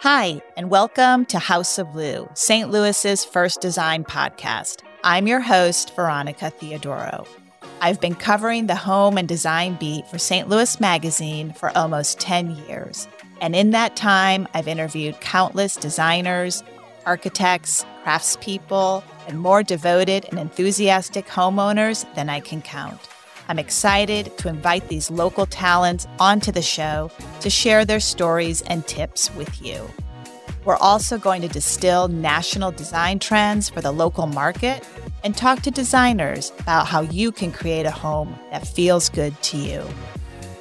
Hi, and welcome to House of Lou, St. Louis's first design podcast. I'm your host, Veronica Theodoro. I've been covering the home and design beat for St. Louis Magazine for almost 10 years. And in that time, I've interviewed countless designers, architects, craftspeople, and more devoted and enthusiastic homeowners than I can count. I'm excited to invite these local talents onto the show to share their stories and tips with you. We're also going to distill national design trends for the local market and talk to designers about how you can create a home that feels good to you.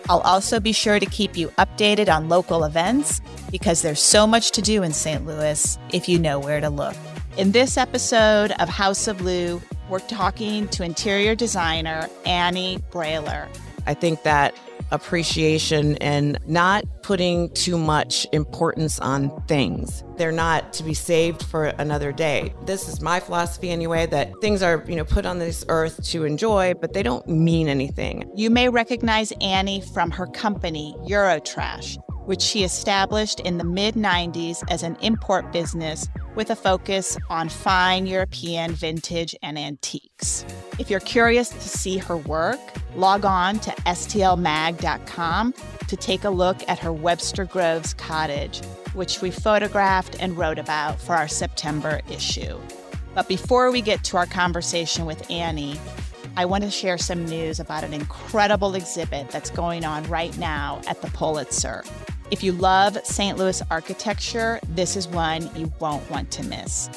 I'll also be sure to keep you updated on local events because there's so much to do in St. Louis if you know where to look. In this episode of House of Lou, we're talking to interior designer Annie Brahler. I think that appreciation and not putting too much importance on things. They're not to be saved for another day. This is my philosophy anyway, that things are, put on this earth to enjoy, but they don't mean anything. You may recognize Annie from her company, Eurotrash, which she established in the mid-90s as an import business with a focus on fine European vintage and antiques. If you're curious to see her work, log on to stlmag.com to take a look at her Webster Groves cottage, which we photographed and wrote about for our September issue. But before we get to our conversation with Annie, I want to share some news about an incredible exhibit that's going on right now at the Pulitzer. If you love St. Louis architecture, this is one you won't want to miss.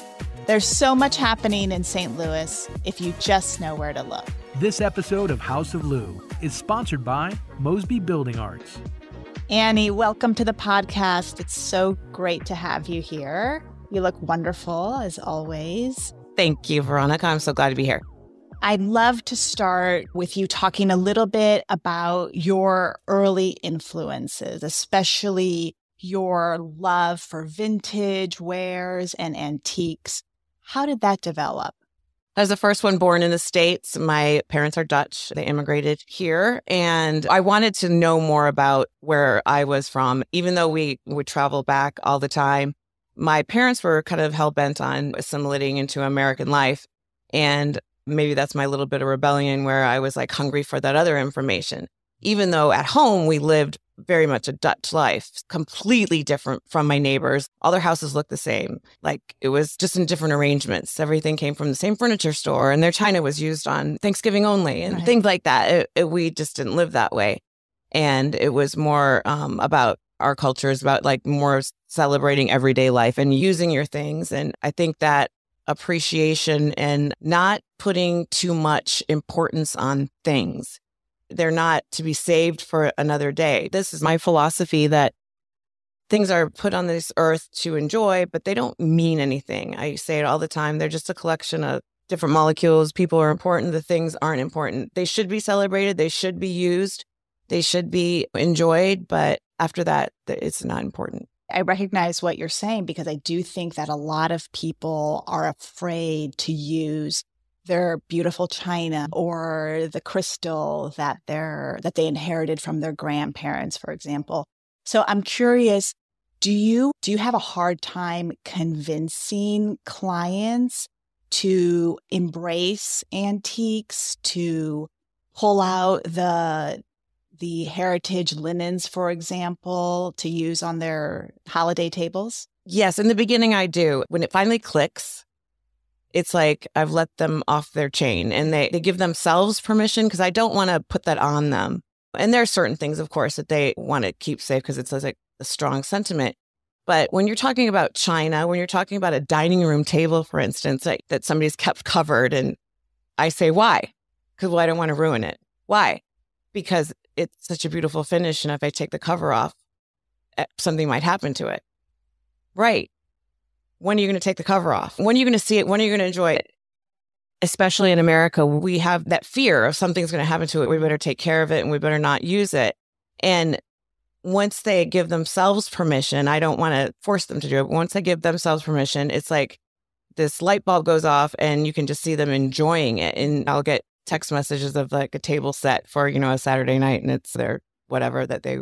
There's so much happening in St. Louis if you just know where to look. This episode of House of Lou is sponsored by Mosby Building Arts. Annie, welcome to the podcast. It's so great to have you here. You look wonderful, as always. Thank you, Veronica. I'm so glad to be here. I'd love to start with you talking a little bit about your early influences, especially your love for vintage wares and antiques. How did that develop? I was the first one born in the States. My parents are Dutch. They immigrated here. And I wanted to know more about where I was from. Even though we would travel back all the time, my parents were kind of hell-bent on assimilating into American life. And maybe that's my little bit of rebellion where I was like hungry for that other information. Even though at home we lived very much a Dutch life, completely different from my neighbors. All their houses looked the same. Like it was just in different arrangements. Everything came from the same furniture store and their china was used on Thanksgiving only and things like that. We just didn't live that way. And it was more about our culture is about like more celebrating everyday life and using your things. And I think that appreciation and not putting too much importance on things. They're not to be saved for another day. This is my philosophy that things are put on this earth to enjoy, but they don't mean anything. I say it all the time. They're just a collection of different molecules. People are important. The things aren't important. They should be celebrated. They should be used. They should be enjoyed. But after that, it's not important. I recognize what you're saying because I do think that a lot of people are afraid to use their beautiful china or the crystal that they inherited from their grandparents, for example. So I'm curious, do you have a hard time convincing clients to embrace antiques, to pull out the heritage linens, for example, to use on their holiday tables? Yes, in the beginning I do. When it finally clicks, it's like I've let them off their chain and they give themselves permission because I don't want to put that on them. And there are certain things, of course, that they want to keep safe because it's like a strong sentiment. But when you're talking about china, when you're talking about a dining room table, for instance, that somebody's kept covered, and I say, why? Because, well, I don't want to ruin it. Why? Because it's such a beautiful finish. And if I take the cover off, something might happen to it. Right. When are you going to take the cover off? When are you going to see it? When are you going to enjoy it? Especially in America, we have that fear of something's going to happen to it. We better take care of it and we better not use it. And once they give themselves permission, I don't want to force them to do it. But once they give themselves permission, it's like this light bulb goes off and you can just see them enjoying it. And I'll get text messages of like a table set for, a Saturday night and it's their whatever that they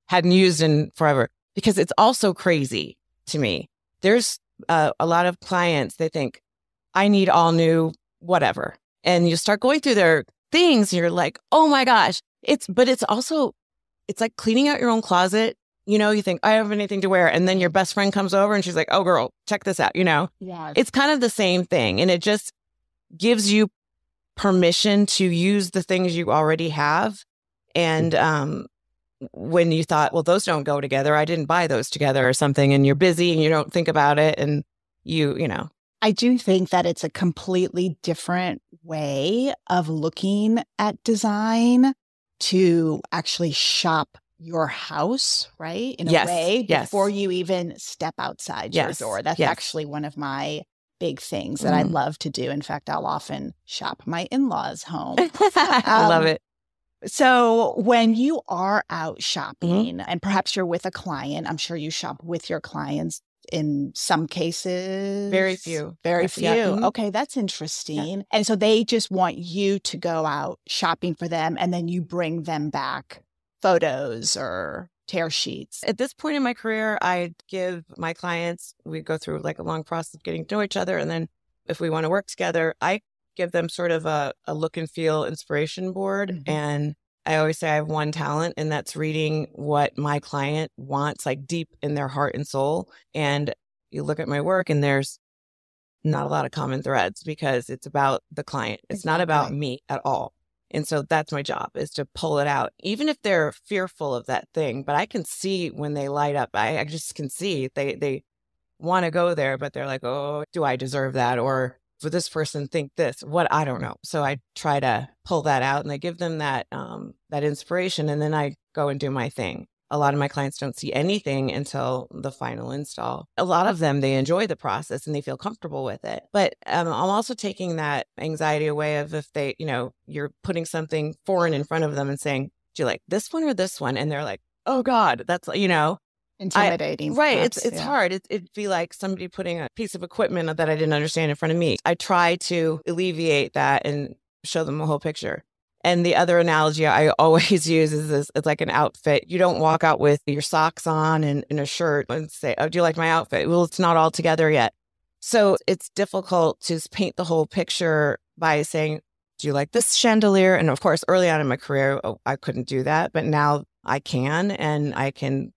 hadn't used in forever. Because it's also crazy to me. There's a lot of clients, they think, I need all new whatever. And you start going through their things, and you're like, oh my gosh. It's like cleaning out your own closet. You think, I have anything to wear. And then your best friend comes over and she's like, oh girl, check this out. Yeah. It's kind of the same thing. And it just gives you permission to use the things you already have. And when you thought, well, those don't go together, I didn't buy those together or something, and you're busy and you don't think about it, and you know. I do think that it's a completely different way of looking at design to actually shop your house, right? In a way, before you even step outside your door. That's actually one of my big things that I love to do. In fact, I'll often shop my in-laws' home. I love it. So when you are out shopping, and perhaps you're with a client, I'm sure you shop with your clients in some cases. Very few. Very few. Okay, that's interesting. Yeah. And so they just want you to go out shopping for them, and then you bring them back photos or tear sheets. At this point in my career, I give my clients, we go through like a long process of getting to know each other. And then if we want to work together, I give them sort of a look and feel inspiration board. And I always say I have one talent, and that's reading what my client wants, like deep in their heart and soul. And you look at my work and there's not a lot of common threads because it's about the client. It's not about me at all. And so that's my job, is to pull it out, even if they're fearful of that thing. But I can see when they light up. I just can see they want to go there, but they're like, oh, do I deserve that? Or would this person think this? What? I don't know. So I try to pull that out, and I give them that inspiration, and then I go and do my thing. A lot of my clients don't see anything until the final install. A lot of them, they enjoy the process and they feel comfortable with it. But I'm also taking that anxiety away of if they, you're putting something foreign in front of them and saying, do you like this one or this one? And they're like, oh God, that's, intimidating. Right. It's hard. It'd be like somebody putting a piece of equipment that I didn't understand in front of me. I try to alleviate that and show them the whole picture. And the other analogy I always use is this: it's like an outfit. You don't walk out with your socks on and a shirt and say, oh, do you like my outfit? Well, it's not all together yet. So it's difficult to paint the whole picture by saying, do you like this chandelier? And of course, early on in my career, I couldn't do that. But now I can, and I can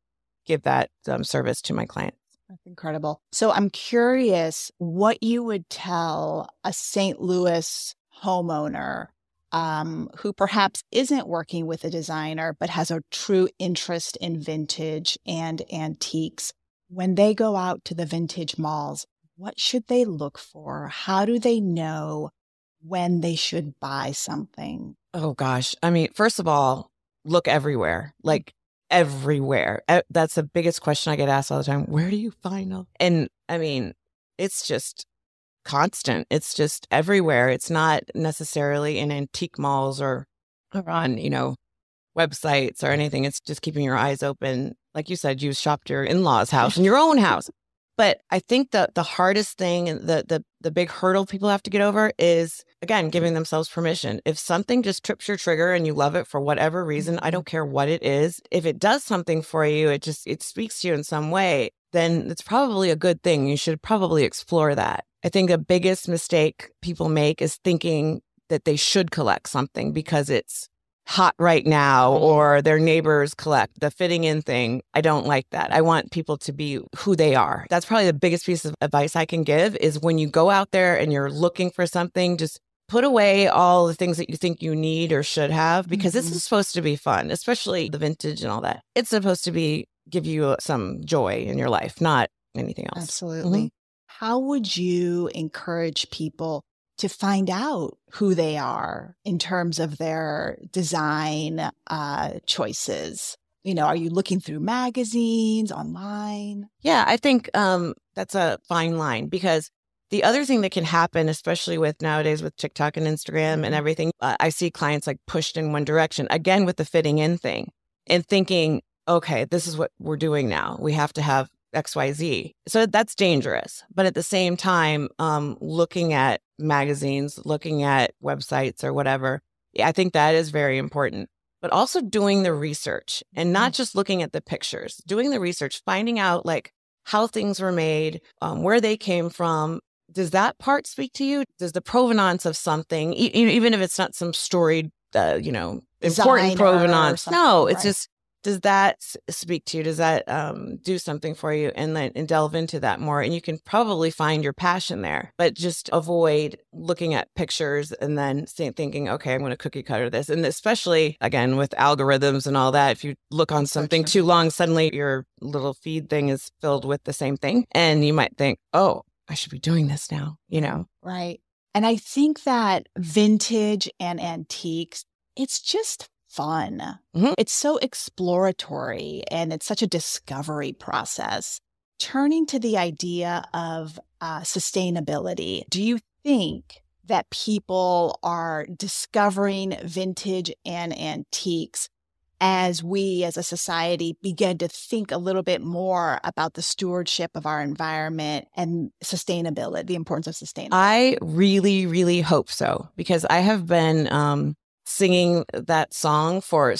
give that service to my clients. That's incredible. So I'm curious what you would tell a St. Louis homeowner who perhaps isn't working with a designer, but has a true interest in vintage and antiques. When they go out to the vintage malls, what should they look for? How do they know when they should buy something? Oh, gosh. I mean, first of all, look everywhere, like everywhere. That's the biggest question I get asked all the time. Where do you find them? And I mean, it's just constant. It's just everywhere. It's not necessarily in antique malls or on, websites or anything. It's just keeping your eyes open. Like you said, you shopped your in-laws' house and your own house. But I think the hardest thing and the big hurdle people have to get over is, again, giving themselves permission. If something just trips your trigger and you love it for whatever reason, I don't care what it is. If it does something for you, it speaks to you in some way, then it's probably a good thing. You should probably explore that. I think the biggest mistake people make is thinking that they should collect something because it's hot right now or their neighbors collect the fitting in thing. I don't like that. I want people to be who they are. That's probably the biggest piece of advice I can give is when you go out there and you're looking for something, just put away all the things that you think you need or should have, because this is supposed to be fun, especially the vintage and all that. It's supposed to give you some joy in your life, not anything else. Absolutely. How would you encourage people to find out who they are in terms of their design choices? Are you looking through magazines, online? Yeah, I think that's a fine line, because the other thing that can happen, especially with nowadays with TikTok and Instagram and everything, I see clients like pushed in one direction, again, with the fitting in thing and thinking, okay, this is what we're doing now. We have to have XYZ. So that's dangerous. But at the same time, looking at magazines, looking at websites or whatever, I think that is very important. But also doing the research and not just looking at the pictures, doing the research, finding out like how things were made, where they came from. Does that part speak to you? Does the provenance of something, even if it's not some storied, important Designer provenance? or No, something, it's right. just, does that speak to you? Does that do something for you? And delve into that more. And you can probably find your passion there, but just avoid looking at pictures and then thinking, okay, I'm going to cookie cutter this. And especially, again, with algorithms and all that, if you look on something too long, suddenly your little feed thing is filled with the same thing. And you might think, oh, I should be doing this now, Right. And I think that vintage and antiques, it's just fun. Mhm. It's so exploratory and it's such a discovery process. Turning to the idea of sustainability, do you think that people are discovering vintage and antiques as we as a society begin to think a little bit more about the stewardship of our environment and sustainability, the importance of sustainability? I really, really hope so, because I have been singing that song for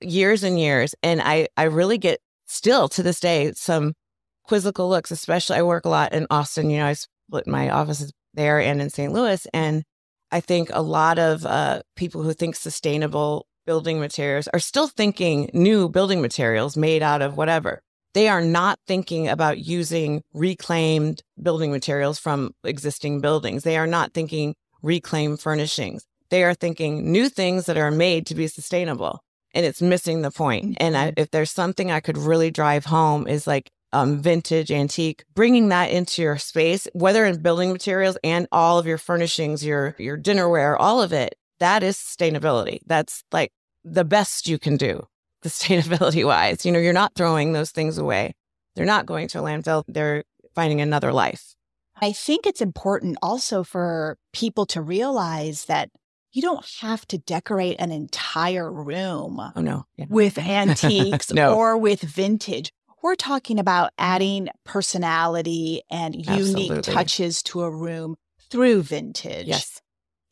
years and years. And I really get still to this day some quizzical looks, especially I work a lot in Austin. I split my offices there and in St. Louis. And I think a lot of people who think sustainable building materials are still thinking new building materials made out of whatever. They are not thinking about using reclaimed building materials from existing buildings. They are not thinking reclaimed furnishings. They are thinking new things that are made to be sustainable, and it's missing the point. And if there's something I could really drive home is like vintage, antique, bringing that into your space, whether in building materials and all of your furnishings, your dinnerware, all of it. That is sustainability. That's like the best you can do, sustainability wise. You're not throwing those things away. They're not going to a landfill. They're finding another life. I think it's important also for people to realize that you don't have to decorate an entire room with antiques or with vintage. We're talking about adding personality and unique touches to a room through vintage. Yes.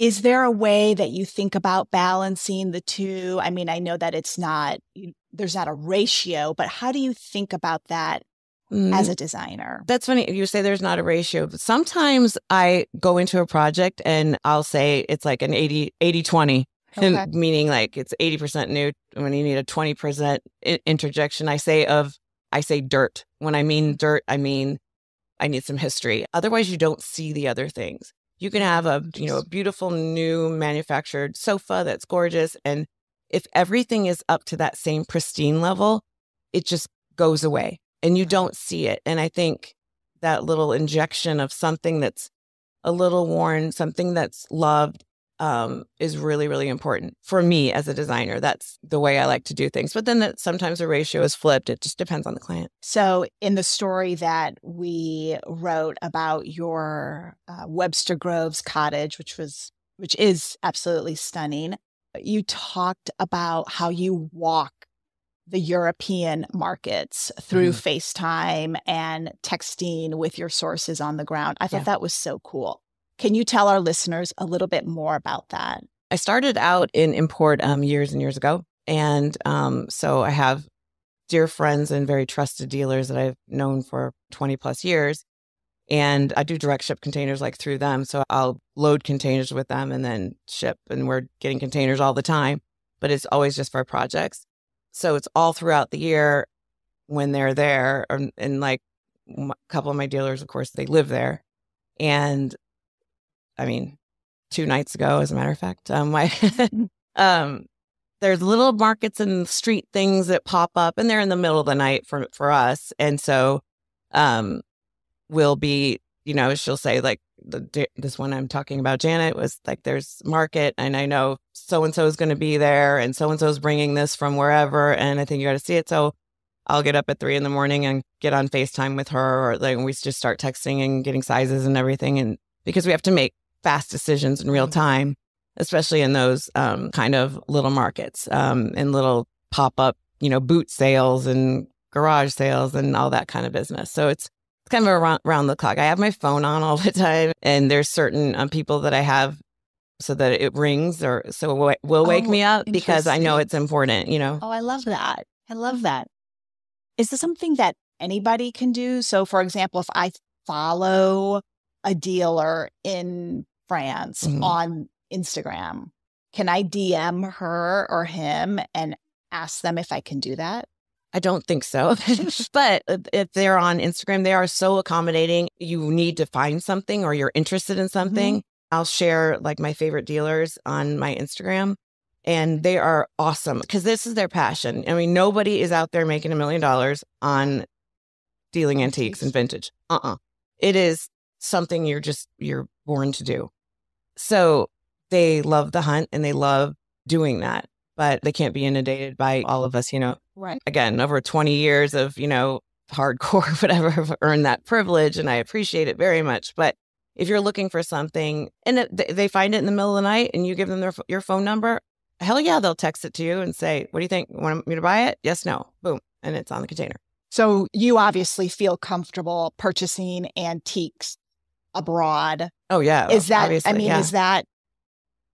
Is there a way that you think about balancing the two? I mean, I know that there's not a ratio, but how do you think about that as a designer? That's funny. You say there's not a ratio, but sometimes I go into a project and I'll say it's like an 80-20, meaning like it's 80% new when you need a 20% interjection. I say dirt. When I mean dirt, I mean I need some history. Otherwise, you don't see the other things. You can have a beautiful new manufactured sofa that's gorgeous. And if everything is up to that same pristine level, it just goes away and you don't see it. And I think that little injection of something that's a little worn, something that's loved, is really, really important for me as a designer. That's the way I like to do things. But then sometimes the ratio is flipped. It just depends on the client. So in the story that we wrote about your Webster Groves cottage, which is absolutely stunning, you talked about how you walk the European markets through FaceTime and texting with your sources on the ground. I thought that was so cool. Can you tell our listeners a little bit more about that? I started out in import years and years ago. And so I have dear friends and very trusted dealers that I've known for 20 plus years. And I do direct ship containers like through them. So I'll load containers with them and then ship. And we're getting containers all the time, but it's always just for projects. So it's all throughout the year when they're there. And like a couple of my dealers, of course, they live there. And I mean, 2 nights ago, as a matter of fact, there's little markets and street things that pop up, and they're in the middle of the night for us. And so we'll be, she'll say like this one I'm talking about, Janet, was like, there's market and I know so-and-so is going to be there and so-and-so is bringing this from wherever. And I think you got to see it. So I'll get up at 3 a.m. and get on FaceTime with her, or like we just start texting and getting sizes and everything. And because we have to make fast decisions in real time, especially in those kind of little markets and little pop-up, boot sales and garage sales and all that kind of business. So it's kind of around the clock. I have my phone on all the time, and there's certain people that I have so that it rings or so it will wake me up because I know it's important, Oh, I love that. I love that. Is this something that anybody can do? So for example, if I follow a dealer in France on Instagram, can I DM her or him and ask them if I can do that? I don't think so. But if they're on Instagram, they are so accommodating. You need to find something or you're interested in something. I'll share like my favorite dealers on my Instagram, and they are awesome because this is their passion. I mean, nobody is out there making $1 million on dealing antiques and vintage. It is something you're born to do. So they love the hunt and they love doing that, but they can't be inundated by all of us, Right. Again, over 20 years of, hardcore, whatever, have earned that privilege. And I appreciate it very much. But if you're looking for something and they find it in the middle of the night and you give them your phone number, hell yeah, they'll text it to you and say, what do you think? Want me to buy it? Yes, no. Boom. And it's on the container. So you obviously feel comfortable purchasing antiques abroad. Oh, yeah. Is that, yeah. Is that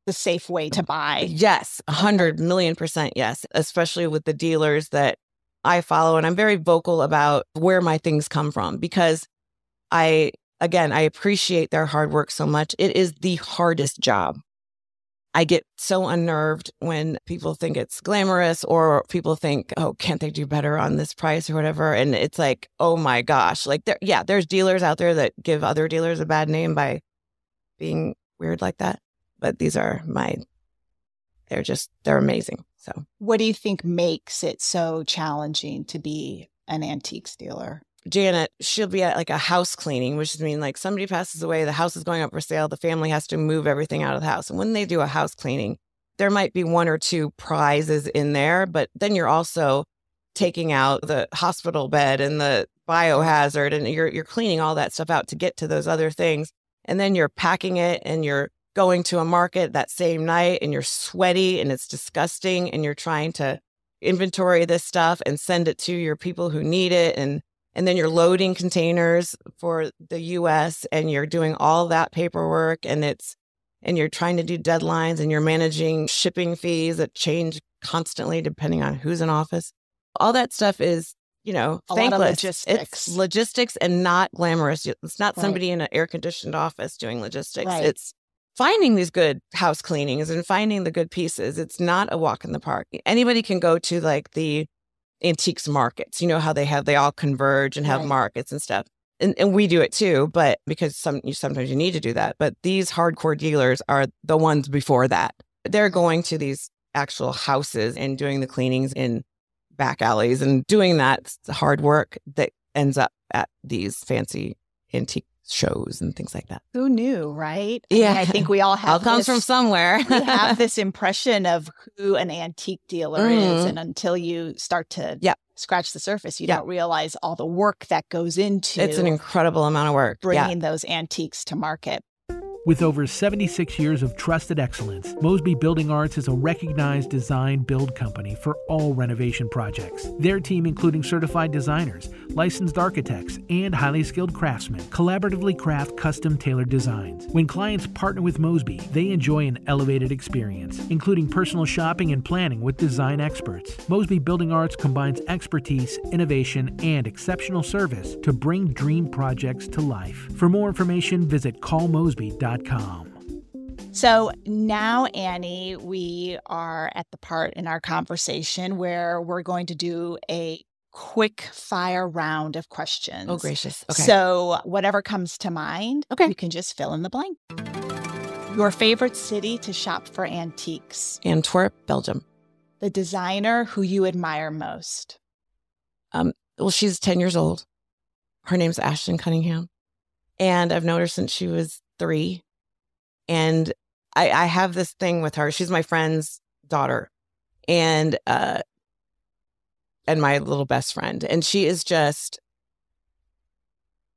the safe way to buy? Yes, 100 million% yes, especially with the dealers that I follow. And I'm very vocal about where my things come from because I appreciate their hard work so much. It is the hardest job. I get so unnerved when people think it's glamorous or people think, oh, can't they do better on this price or whatever? And it's like, oh my gosh, like there's dealers out there that give other dealers a bad name by being weird like that. But these are they're amazing. So what do you think makes it so challenging to be an antiques dealer? Janet, she'll be at like a house cleaning, which means like somebody passes away, the house is going up for sale, the family has to move everything out of the house. And when they do a house cleaning, there might be 1 or 2 prizes in there, but then you're also taking out the hospital bed and the biohazard and you're cleaning all that stuff out to get to those other things. And then you're packing it and you're going to a market that same night and you're sweaty and it's disgusting and you're trying to inventory this stuff and send it to your people who need it. And then you're loading containers for the US and you're doing all that paperwork and you're trying to do deadlines and you're managing shipping fees that change constantly depending on who's in office. All that stuff is, a thankless. lot of logistics. It's logistics and not glamorous. It's not somebody in an air-conditioned office doing logistics. Right. It's finding these good house cleanings and finding the good pieces. It's not a walk in the park. Anybody can go to like the antiques markets. You know how they all converge and have markets and stuff. And we do it too, but because sometimes you need to do that. But these hardcore dealers are the ones before that. They're going to these actual houses and doing the cleanings in back alleys and doing that hard work that ends up at these fancy antique shows and things like that. Who knew, right? Yeah. I think we all have All comes from somewhere. We have this impression of who an antique dealer is. And until you start to scratch the surface, you don't realize all the work that goes into it's an incredible amount of work bringing those antiques to market. With over 76 years of trusted excellence, Mosby Building Arts is a recognized design build company for all renovation projects. Their team, including certified designers, licensed architects, and highly skilled craftsmen, collaboratively craft custom-tailored designs. When clients partner with Mosby, they enjoy an elevated experience, including personal shopping and planning with design experts. Mosby Building Arts combines expertise, innovation, and exceptional service to bring dream projects to life. For more information, visit callmosby.com. So now, Annie, we are at the part in our conversation where we're going to do a quick fire round of questions. Oh, gracious. Okay. So whatever comes to mind, you can just fill in the blank. Your favorite city to shop for antiques? Antwerp, Belgium. The designer who you admire most? Well, she's 10 years old. Her name's Ashton Cunningham. And I've known her since she was 3. And I have this thing with her. She's my friend's daughter and my little best friend. And she is just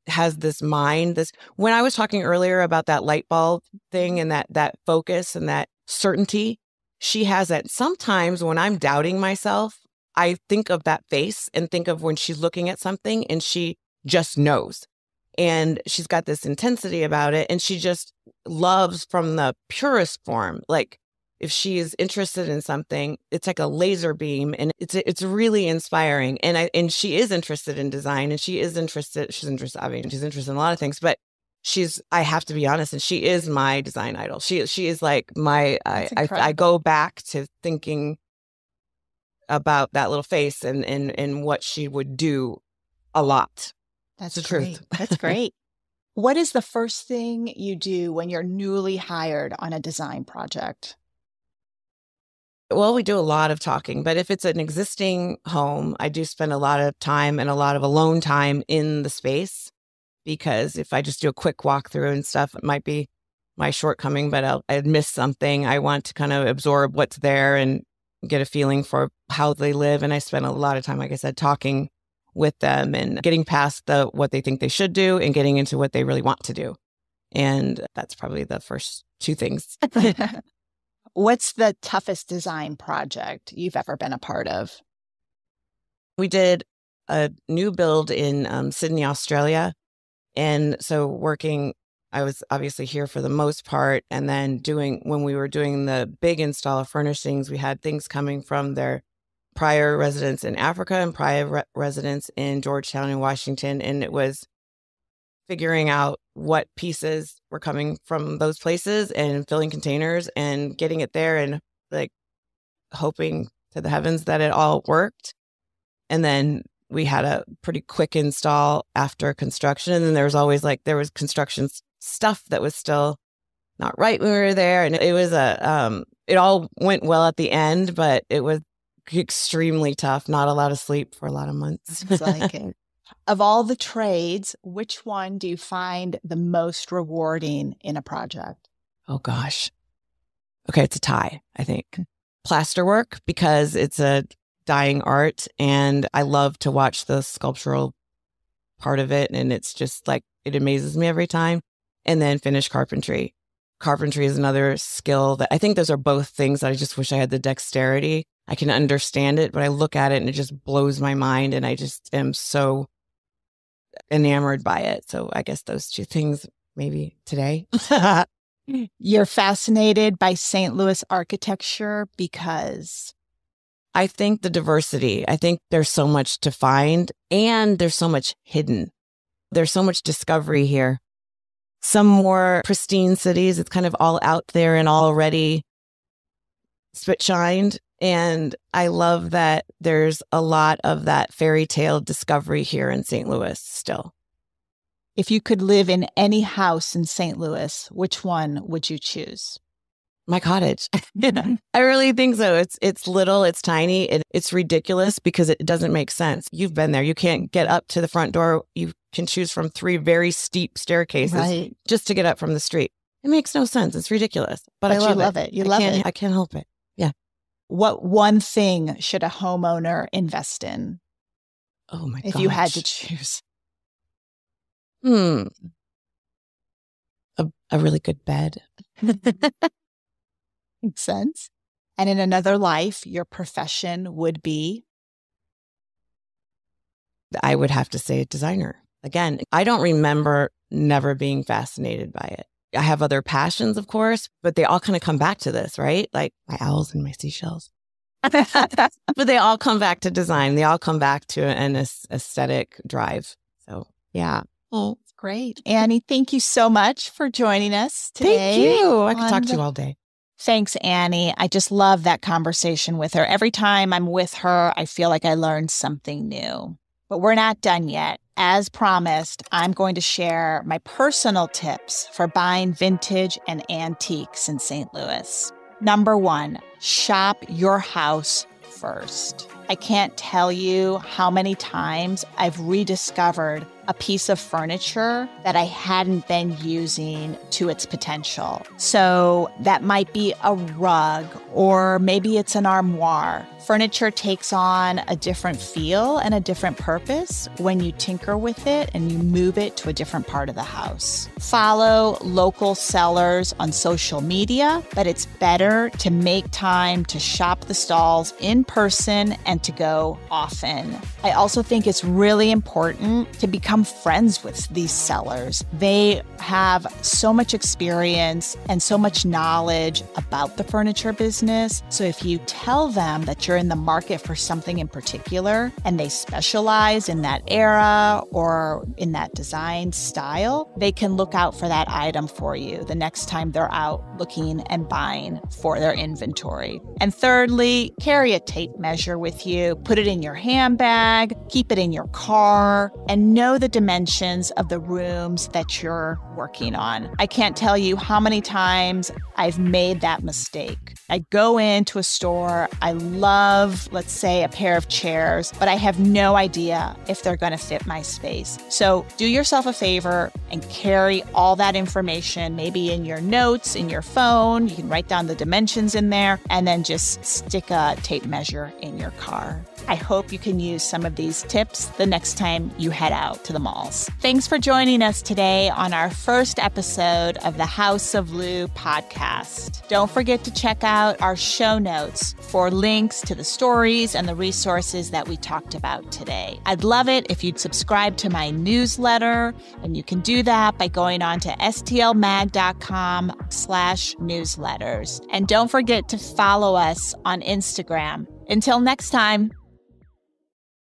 has this mind, when I was talking earlier about that light bulb thing and that focus and that certainty, she has that. Sometimes when I'm doubting myself, I think of that face and think of when she's looking at something and she just knows. And she's got this intensity about it. And she just loves from the purest form. Like if she is interested in something, it's like a laser beam, and it's really inspiring. And she is interested in design, and she's interested in a lot of things, but I have to be honest, and she is my design idol. She is like I go back to thinking about that little face and what she would do a lot. That's the great. truth. That's great. What is the first thing you do when you're newly hired on a design project? Well, we do a lot of talking, but if it's an existing home, I do spend a lot of time and a lot of alone time in the space, because if I just do a quick walkthrough and stuff, it might be my shortcoming, but I'd miss something. I want to kind of absorb what's there and get a feeling for how they live. And I spend a lot of time, like I said, talking with them and getting past what they think they should do and getting into what they really want to do. And that's probably the first two things. What's the toughest design project you've ever been a part of? We did a new build in Sydney, Australia. And so I was obviously here for the most part. And then when we were doing the big install of furnishings, we had things coming from their prior residence in Africa and prior residence in Georgetown and Washington. And it was figuring out what pieces were coming from those places and filling containers and getting it there and like hoping to the heavens that it all worked. And then we had a pretty quick install after construction. And then there was construction stuff that was still not right when we were there. And it was it all went well at the end, but it was extremely tough. Not a lot of sleep for a lot of months. It's like it. Of all the trades, which one do you find the most rewarding in a project? Oh, gosh. Okay, it's a tie, I think. Plasterwork, because it's a dying art, and I love to watch the sculptural part of it, and it's just like, it amazes me every time. And then finished carpentry. Carpentry is another skill that I think those are both things that I just wish I had the dexterity. I can understand it, but I look at it and it just blows my mind, and I just am so enamored by it. So I guess those two things maybe today. You're fascinated by St. Louis architecture because? I think the diversity. I think there's so much to find, and there's so much hidden. There's so much discovery here. Some more pristine cities, it's kind of all out there and already spit-shined. And I love that there's a lot of that fairy tale discovery here in St. Louis still. If you could live in any house in St. Louis, which one would you choose? My cottage. I really think so. It's little, it's tiny, and it's ridiculous because it doesn't make sense. You've been there. You can't get up to the front door. You can choose from 3 very steep staircases just to get up from the street. It makes no sense. It's ridiculous. But I love it. You love it. I can't help it. Yeah. What one thing should a homeowner invest in? Oh my gosh. If you had to choose. A really good bed. Makes sense. And in another life, your profession would be? I would have to say designer. Again, I don't remember never being fascinated by it. I have other passions, of course, but they all kind of come back to this, right? Like my owls and my seashells. But they all come back to design. They all come back to an aesthetic drive. So, yeah. Oh, great. Annie, thank you so much for joining us today. Thank you. I could talk to you all day. Thanks, Annie. I just love that conversation with her. Every time I'm with her, I feel like I learned something new. But we're not done yet. As promised, I'm going to share my personal tips for buying vintage and antiques in St. Louis. Number 1, shop your house first. I can't tell you how many times I've rediscovered a piece of furniture that I hadn't been using to its potential. So that might be a rug, or maybe it's an armoire Furniture takes on a different feel and a different purpose when you tinker with it and you move it to a different part of the house. Follow local sellers on social media, but it's better to make time to shop the stalls in person and to go often. I also think it's really important to become friends with these sellers. They have so much experience and so much knowledge about the furniture business. So if you tell them that you're in the market for something in particular and they specialize in that era or in that design style, they can look out for that item for you the next time they're out looking and buying for their inventory. And thirdly, carry a tape measure with you. Put it in your handbag, keep it in your car, and know the dimensions of the rooms that you're working on. I can't tell you how many times I've made that mistake. I go into a store, I love, let's say, a pair of chairs, but I have no idea if they're going to fit my space. So do yourself a favor and carry all that information, maybe in your notes, in your phone. You can write down the dimensions in there and then just stick a tape measure in your car. I hope you can use some of these tips the next time you head out to the malls. Thanks for joining us today on our first episode of the House of Lou podcast. Don't forget to check out our show notes for links to the stories and the resources that we talked about today. I'd love it if you'd subscribe to my newsletter, and you can do that by going on to stlmag.com/newsletters. And don't forget to follow us on Instagram. Until next time.